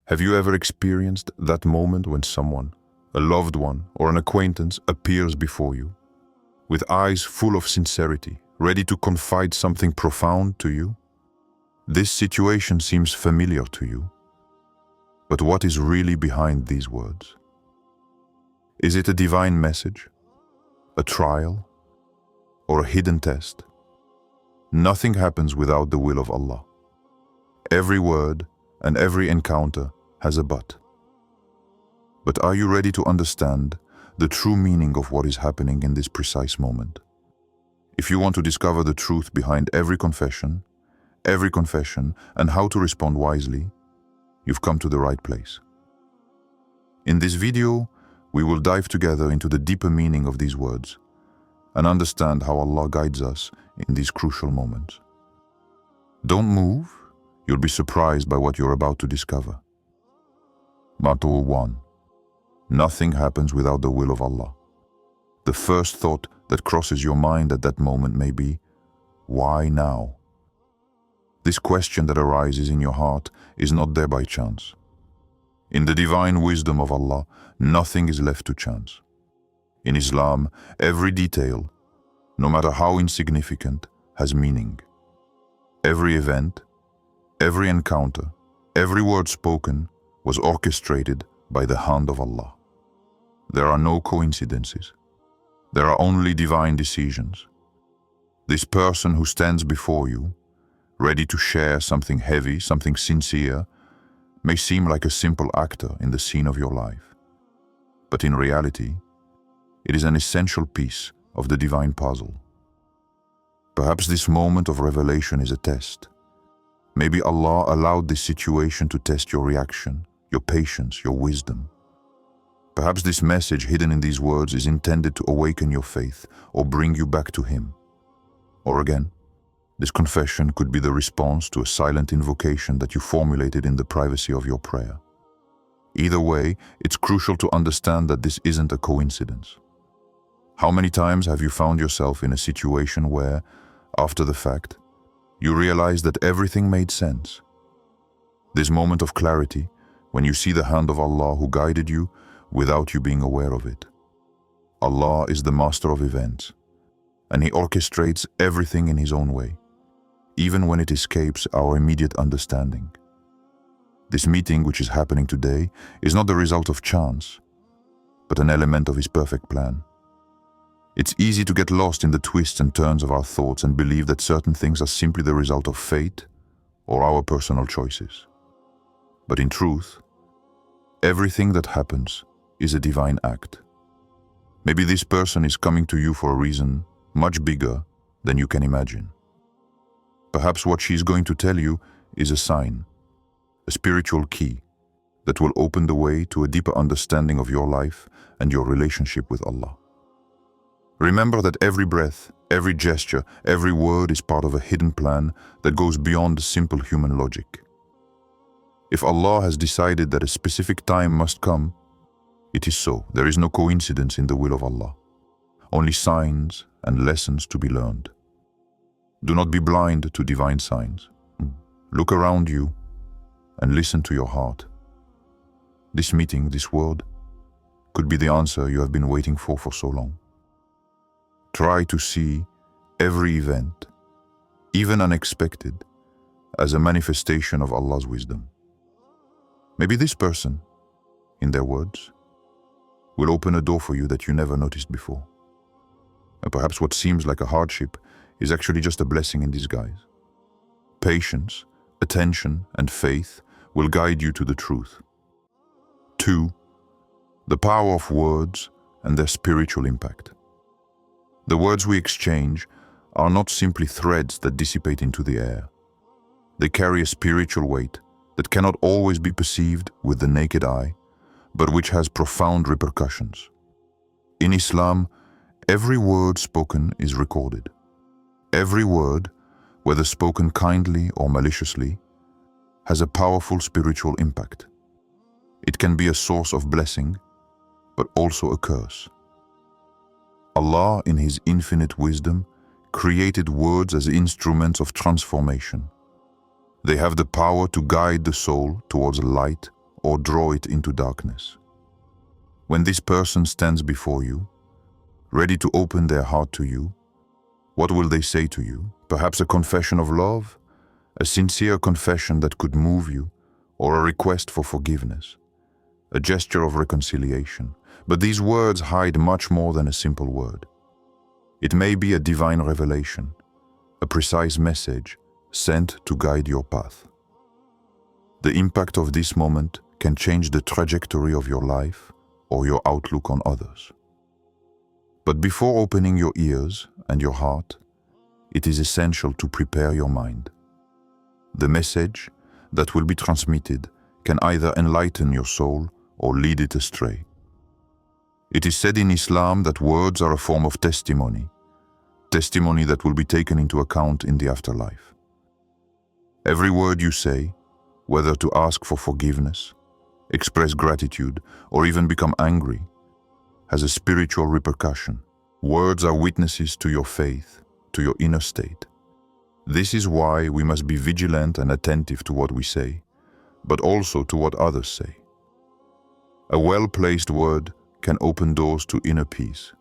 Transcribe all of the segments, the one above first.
Have you ever experienced that moment when someone, a loved one or an acquaintance, appears before you, with eyes full of sincerity, ready to confide something profound to you? This situation seems familiar to you, but what is really behind these words? Is it a divine message, a trial, or a hidden test? Nothing happens without the will of Allah. Every word and every encounter has a but. But are you ready to understand the true meaning of what is happening in this precise moment? If you want to discover the truth behind every confession, and how to respond wisely, you've come to the right place. In this video, we will dive together into the deeper meaning of these words and understand how Allah guides us in these crucial moments. Don't move, you'll be surprised by what you're about to discover. Module 1. Nothing happens without the will of Allah. The first thought that crosses your mind at that moment may be, why now? This question that arises in your heart is not there by chance. In the divine wisdom of Allah, nothing is left to chance. In Islam, every detail, no matter how insignificant, has meaning. Every event, every encounter, every word spoken was orchestrated by the hand of Allah. There are no coincidences. There are only divine decisions. This person who stands before you, ready to share something heavy, something sincere, may seem like a simple actor in the scene of your life. But in reality, it is an essential piece of the divine puzzle. Perhaps this moment of revelation is a test. Maybe Allah allowed this situation to test your reaction, your patience, your wisdom. Perhaps this message hidden in these words is intended to awaken your faith or bring you back to Him. Or again, this confession could be the response to a silent invocation that you formulated in the privacy of your prayer. Either way, it's crucial to understand that this isn't a coincidence. How many times have you found yourself in a situation where, after the fact, you realize that everything made sense? This moment of clarity, when you see the hand of Allah who guided you without you being aware of it. Allah is the master of events, and He orchestrates everything in His own way, even when it escapes our immediate understanding. This meeting, which is happening today, is not the result of chance, but an element of His perfect plan. It's easy to get lost in the twists and turns of our thoughts and believe that certain things are simply the result of fate or our personal choices. But in truth, everything that happens is a divine act. Maybe this person is coming to you for a reason much bigger than you can imagine. Perhaps what she is going to tell you is a sign, a spiritual key that will open the way to a deeper understanding of your life and your relationship with Allah. Remember that every breath, every gesture, every word is part of a hidden plan that goes beyond simple human logic. If Allah has decided that a specific time must come, it is so. There is no coincidence in the will of Allah. Only signs and lessons to be learned. Do not be blind to divine signs. Look around you and listen to your heart. This meeting, this word, could be the answer you have been waiting for so long. Try to see every event, even unexpected, as a manifestation of Allah's wisdom. Maybe this person, in their words, will open a door for you that you never noticed before. And perhaps what seems like a hardship is actually just a blessing in disguise. Patience, attention, and faith will guide you to the truth. 2. The power of words and their spiritual impact. The words we exchange are not simply threads that dissipate into the air. They carry a spiritual weight that cannot always be perceived with the naked eye, but which has profound repercussions. In Islam, every word spoken is recorded. Every word, whether spoken kindly or maliciously, has a powerful spiritual impact. It can be a source of blessing, but also a curse. Allah, in His infinite wisdom, created words as instruments of transformation. They have the power to guide the soul towards light or draw it into darkness. When this person stands before you, ready to open their heart to you, what will they say to you? Perhaps a confession of love, a sincere confession that could move you, or a request for forgiveness, a gesture of reconciliation. But these words hide much more than a simple word. It may be a divine revelation, a precise message sent to guide your path. The impact of this moment can change the trajectory of your life or your outlook on others. But before opening your ears and your heart, it is essential to prepare your mind. The message that will be transmitted can either enlighten your soul or lead it astray. It is said in Islam that words are a form of testimony that will be taken into account in the afterlife. Every word you say, whether to ask for forgiveness, express gratitude, or even become angry, has a spiritual repercussion. Words are witnesses to your faith, to your inner state. This is why we must be vigilant and attentive to what we say, but also to what others say. A well-placed word can open doors to inner peace,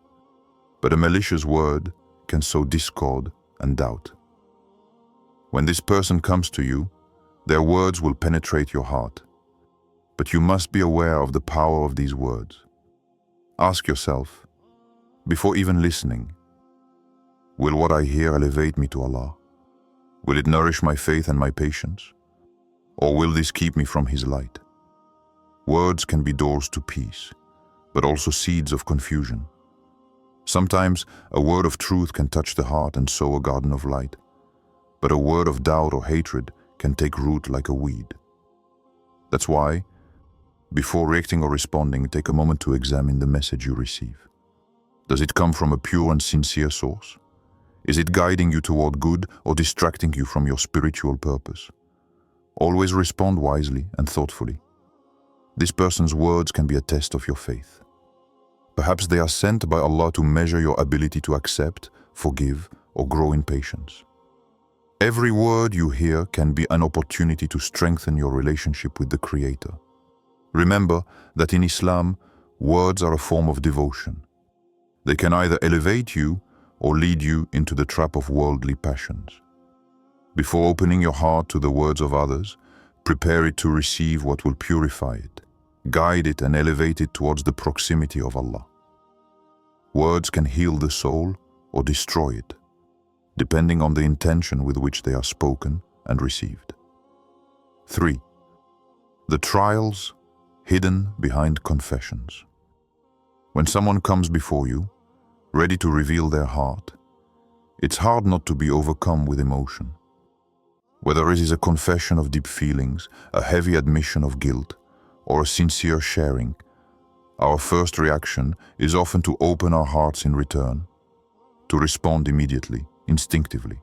but a malicious word can sow discord and doubt. When this person comes to you, their words will penetrate your heart, but you must be aware of the power of these words. Ask yourself, before even listening, will what I hear elevate me to Allah? Will it nourish my faith and my patience? Or will this keep me from His light? Words can be doors to peace, but also seeds of confusion. Sometimes a word of truth can touch the heart and sow a garden of light, but a word of doubt or hatred can take root like a weed. That's why, before reacting or responding, take a moment to examine the message you receive. Does it come from a pure and sincere source? Is it guiding you toward good or distracting you from your spiritual purpose? Always respond wisely and thoughtfully. This person's words can be a test of your faith. Perhaps they are sent by Allah to measure your ability to accept, forgive, or grow in patience. Every word you hear can be an opportunity to strengthen your relationship with the Creator. Remember that in Islam, words are a form of devotion. They can either elevate you or lead you into the trap of worldly passions. Before opening your heart to the words of others, prepare it to receive what will purify it, guide it and elevate it towards the proximity of Allah. Words can heal the soul or destroy it, depending on the intention with which they are spoken and received. 3. The trials hidden behind confessions. When someone comes before you, ready to reveal their heart, it's hard not to be overcome with emotion. Whether it is a confession of deep feelings, a heavy admission of guilt, or a sincere sharing, our first reaction is often to open our hearts in return, to respond immediately, instinctively.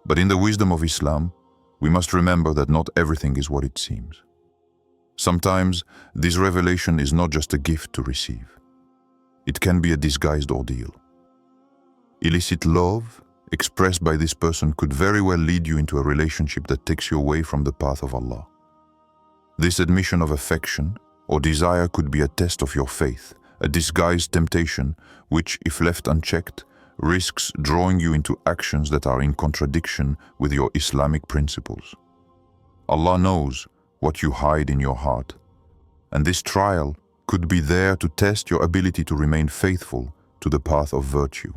But in the wisdom of Islam, we must remember that not everything is what it seems. Sometimes this revelation is not just a gift to receive. It can be a disguised ordeal. Illicit love expressed by this person could very well lead you into a relationship that takes you away from the path of Allah. This admission of affection or desire could be a test of your faith, a disguised temptation which, if left unchecked, risks drawing you into actions that are in contradiction with your Islamic principles. Allah knows what you hide in your heart, and this trial could be there to test your ability to remain faithful to the path of virtue.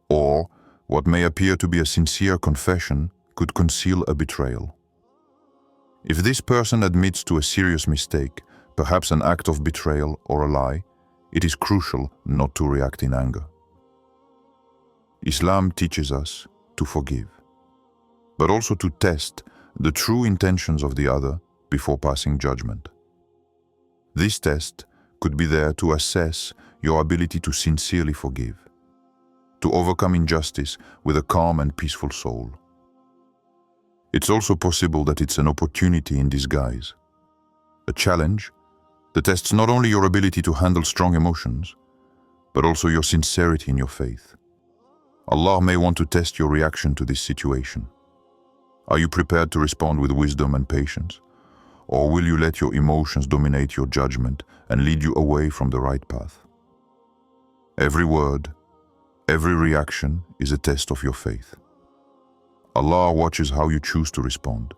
Or, what may appear to be a sincere confession could conceal a betrayal. If this person admits to a serious mistake, perhaps an act of betrayal or a lie, it is crucial not to react in anger. Islam teaches us to forgive, but also to test the true intentions of the other before passing judgment. This test could be there to assess your ability to sincerely forgive, to overcome injustice with a calm and peaceful soul. It's also possible that it's an opportunity in disguise, a challenge that tests not only your ability to handle strong emotions, but also your sincerity in your faith. Allah may want to test your reaction to this situation. Are you prepared to respond with wisdom and patience? Or will you let your emotions dominate your judgment and lead you away from the right path? Every word, every reaction is a test of your faith. Allah watches how you choose to respond,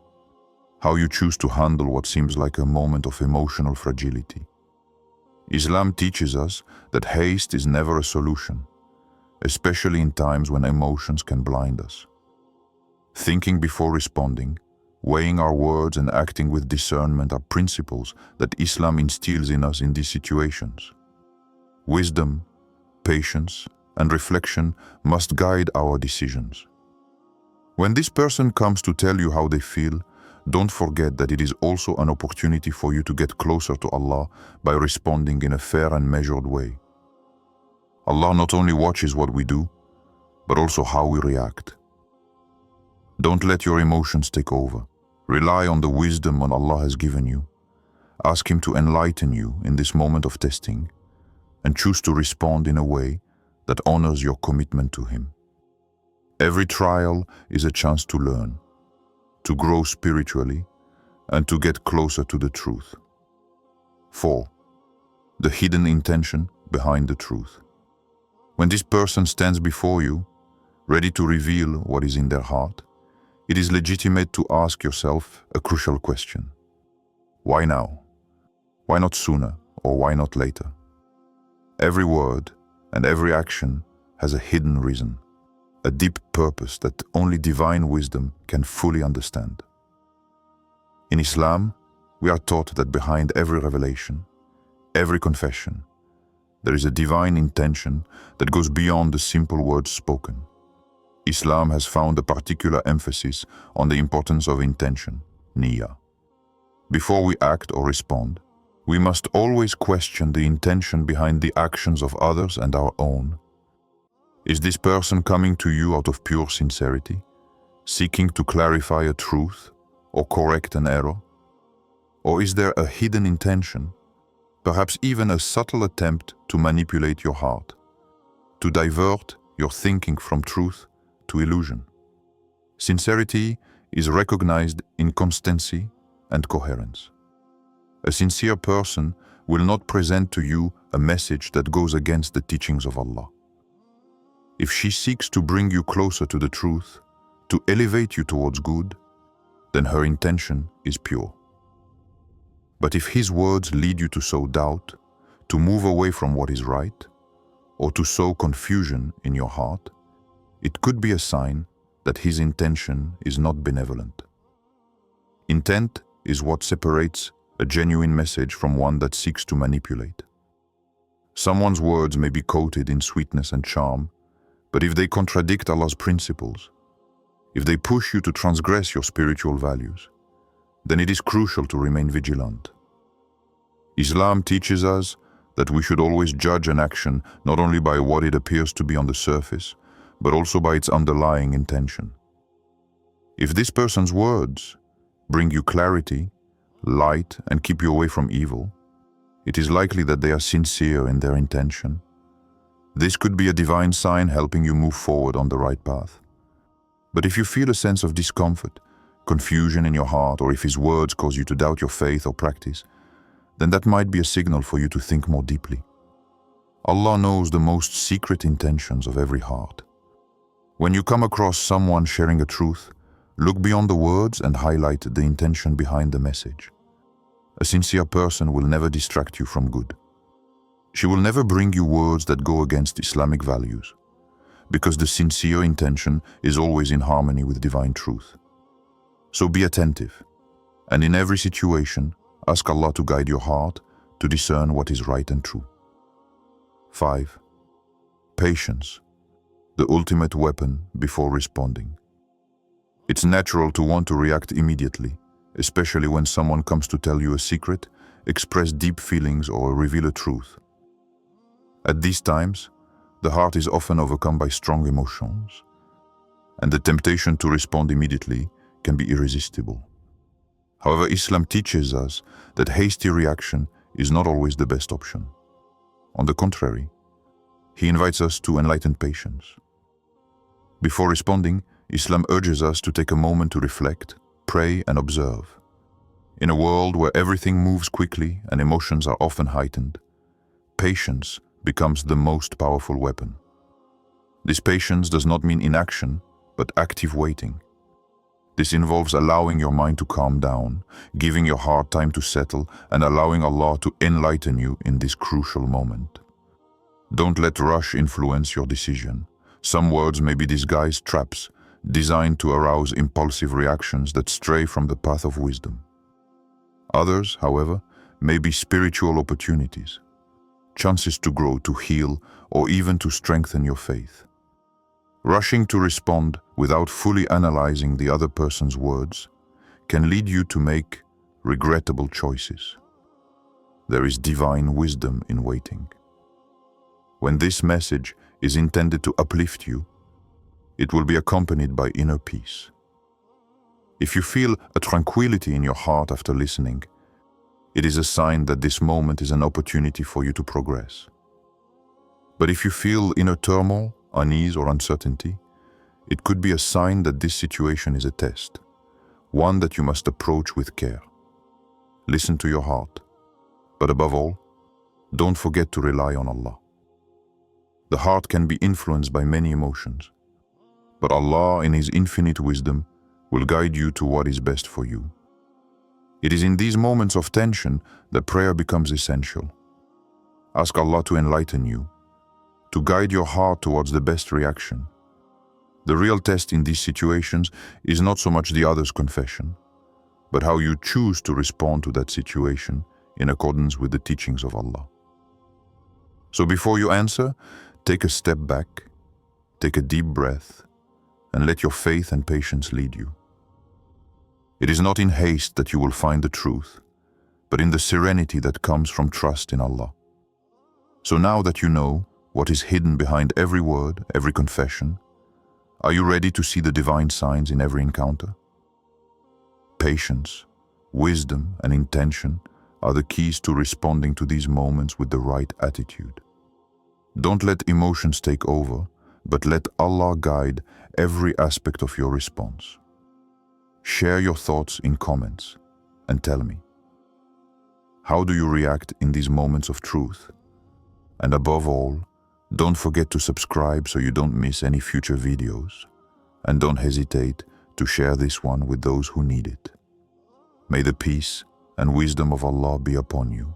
how you choose to handle what seems like a moment of emotional fragility. Islam teaches us that haste is never a solution, especially in times when emotions can blind us. Thinking before responding, weighing our words and acting with discernment are principles that Islam instills in us in these situations. Wisdom, patience, and reflection must guide our decisions. When this person comes to tell you how they feel, don't forget that it is also an opportunity for you to get closer to Allah by responding in a fair and measured way. Allah not only watches what we do, but also how we react. Don't let your emotions take over. Rely on the wisdom Allah has given you. Ask Him to enlighten you in this moment of testing, and choose to respond in a way that honors your commitment to Him. Every trial is a chance to learn, to grow spiritually, and to get closer to the truth. 4. The hidden intention behind the truth. When this person stands before you, ready to reveal what is in their heart, it is legitimate to ask yourself a crucial question. Why now? Why not sooner, or why not later? Every word and every action has a hidden reason, a deep purpose that only divine wisdom can fully understand. In Islam, we are taught that behind every revelation, every confession, there is a divine intention that goes beyond the simple words spoken. Islam has found a particular emphasis on the importance of intention, niyyah. Before we act or respond, we must always question the intention behind the actions of others and our own. Is this person coming to you out of pure sincerity, seeking to clarify a truth or correct an error? Or is there a hidden intention, perhaps even a subtle attempt to manipulate your heart, to divert your thinking from truth to illusion? Sincerity is recognized in constancy and coherence. A sincere person will not present to you a message that goes against the teachings of Allah. If she seeks to bring you closer to the truth, to elevate you towards good, then her intention is pure. But if his words lead you to sow doubt, to move away from what is right, or to sow confusion in your heart, it could be a sign that his intention is not benevolent. Intent is what separates a genuine message from one that seeks to manipulate. Someone's words may be coated in sweetness and charm, but if they contradict Allah's principles, if they push you to transgress your spiritual values, then it is crucial to remain vigilant. Islam teaches us that we should always judge an action not only by what it appears to be on the surface, but also by its underlying intention. If this person's words bring you clarity, light, and keep you away from evil, it is likely that they are sincere in their intention. This could be a divine sign helping you move forward on the right path. But if you feel a sense of discomfort, confusion in your heart, or if his words cause you to doubt your faith or practice, then that might be a signal for you to think more deeply. Allah knows the most secret intentions of every heart. When you come across someone sharing a truth, look beyond the words and highlight the intention behind the message. A sincere person will never distract you from good. She will never bring you words that go against Islamic values, because the sincere intention is always in harmony with divine truth. So be attentive, and in every situation, ask Allah to guide your heart to discern what is right and true. 5. Patience, the ultimate weapon before responding. It's natural to want to react immediately, especially when someone comes to tell you a secret, express deep feelings, or reveal a truth. At these times, the heart is often overcome by strong emotions, and the temptation to respond immediately can be irresistible. However, Islam teaches us that hasty reaction is not always the best option. On the contrary, He invites us to enlightened patience. Before responding, Islam urges us to take a moment to reflect, pray, and observe. In a world where everything moves quickly and emotions are often heightened, patience becomes the most powerful weapon. This patience does not mean inaction, but active waiting. This involves allowing your mind to calm down, giving your heart time to settle, and allowing Allah to enlighten you in this crucial moment. Don't let rush influence your decision. Some words may be disguised traps, designed to arouse impulsive reactions that stray from the path of wisdom. Others, however, may be spiritual opportunities, chances to grow, to heal, or even to strengthen your faith. Rushing to respond without fully analyzing the other person's words can lead you to make regrettable choices. There is divine wisdom in waiting. When this message is intended to uplift you, it will be accompanied by inner peace. If you feel a tranquility in your heart after listening, it is a sign that this moment is an opportunity for you to progress. But if you feel inner turmoil, unease, or uncertainty, it could be a sign that this situation is a test, one that you must approach with care. Listen to your heart, but above all, don't forget to rely on Allah. The heart can be influenced by many emotions, but Allah, in His infinite wisdom, will guide you to what is best for you. It is in these moments of tension that prayer becomes essential. Ask Allah to enlighten you, to guide your heart towards the best reaction. The real test in these situations is not so much the other's confession, but how you choose to respond to that situation in accordance with the teachings of Allah. So before you answer, take a step back, take a deep breath, and let your faith and patience lead you. It is not in haste that you will find the truth, but in the serenity that comes from trust in Allah. So now that you know what is hidden behind every word, every confession, are you ready to see the divine signs in every encounter? Patience, wisdom, and intention are the keys to responding to these moments with the right attitude. Don't let emotions take over, but let Allah guide every aspect of your response. Share your thoughts in comments and tell me, how do you react in these moments of truth? And above all, don't forget to subscribe so you don't miss any future videos. And don't hesitate to share this one with those who need it. May the peace and wisdom of Allah be upon you.